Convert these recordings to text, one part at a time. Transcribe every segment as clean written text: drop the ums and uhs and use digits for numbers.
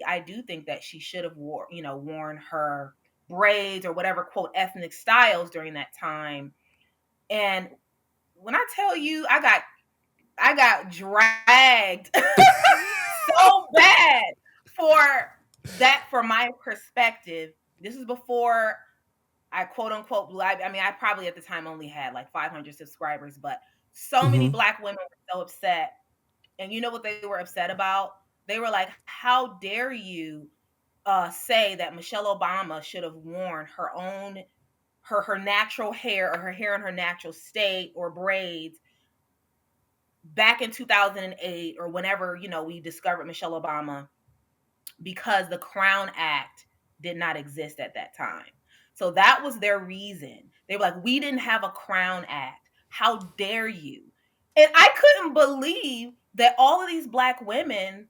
I do think that she should have worn her braids or whatever quote ethnic styles during that time. And when I tell you, I got dragged so bad for that. From my perspective, this is before I quote unquote blew. I mean, I probably at the time only had like 500 subscribers, but so many Mm-hmm. Black women were so upset. And you know what they were upset about? They were like, "How dare you say that Michelle Obama should have worn her natural hair or her hair in her natural state or braids back in 2008 or whenever we discovered Michelle Obama, because the Crown Act did not exist at that time." So that was their reason. They were like, "We didn't have a Crown Act. How dare you?" And I couldn't believe that all of these Black women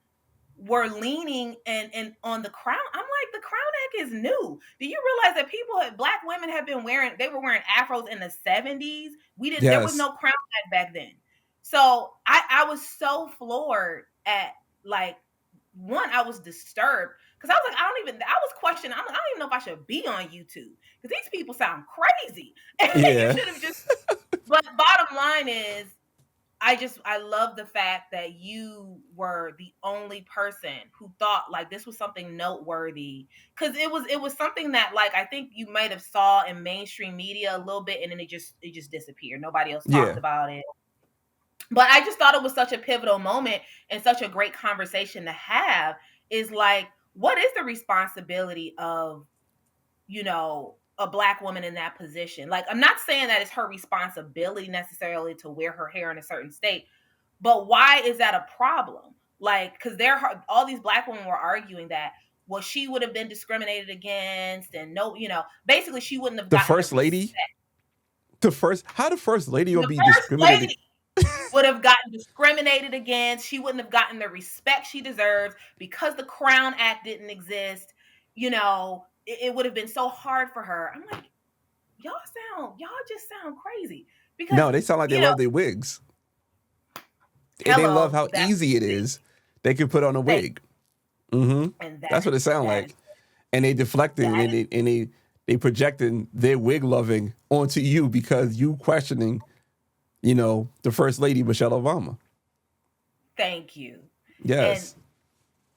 were leaning and on the Crown. I'm like, the Crown Act is new. Do you realize that Black women have been they were wearing afros in the 70s? There was Yes. no Crown Act back then. So I was so floored at, like, one, I was disturbed because I was like, I was questioning. I don't even know if I should be on YouTube because these people sound crazy. And you Yeah. should have just. But bottom line is, I love the fact that you were the only person who thought like this was something noteworthy, because it was something that, like, I think you might have saw in mainstream media a little bit, and then it just disappeared. Nobody else talked Yeah. about it. But I just thought it was such a pivotal moment and such a great conversation to have, is like, what is the responsibility of, a Black woman in that position? Like, I'm not saying that it's her responsibility necessarily to wear her hair in a certain state, but why is that a problem? Like, because all these Black women were arguing that, well, she would have been discriminated against, and no, basically she wouldn't have The gotten the first respect. lady. How the first lady will The be first discriminated? lady would have gotten discriminated against. She wouldn't have gotten the respect she deserves because the Crown Act didn't exist. It would have been so hard for her. I'm like, y'all just sound crazy because, No, they sound like they love their wigs, and they love hello, how that's easy it is. They can put on a thank, wig. Mm-hmm. and That's what it sounds that is like. And they deflecting, that and is they projecting their wig loving onto you because you questioning, the first lady Michelle Obama. thank you. And Yes.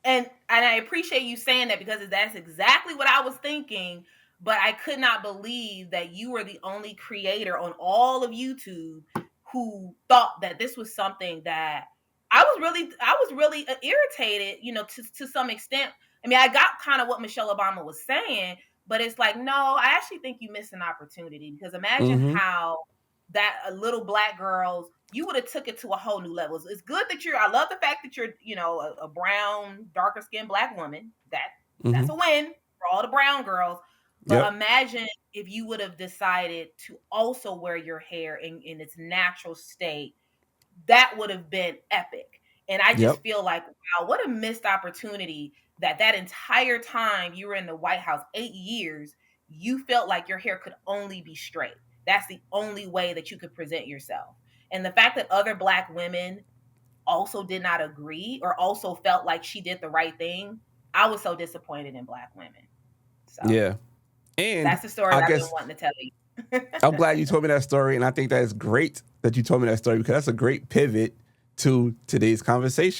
and I appreciate you saying that, because that's exactly what I was thinking. But I could not believe that you were the only creator on all of YouTube who thought that this was something that I was really irritated, to some extent. I mean, I got kind of what Michelle Obama was saying, but it's like, no, I actually think you missed an opportunity, because imagine Mm-hmm. how that little Black girls, you would have took it to a whole new level. It's good that I love the fact that you're, a brown, darker skinned Black woman. That's Mm-hmm. a win for all the brown girls. But Yep. imagine if you would have decided to also wear your hair in its natural state. That would have been epic. And I just Yep. feel like, wow, what a missed opportunity, that entire time you were in the White House, 8 years, you felt like your hair could only be straight. That's the only way that you could present yourself. And the fact that other Black women also did not agree or also felt like she did the right thing, I was so disappointed in Black women. So Yeah. And that's the story I that I've been guess wanting to tell you. I'm glad you told me that story, and I think that is great that you told me that story because that's a great pivot to today's conversation.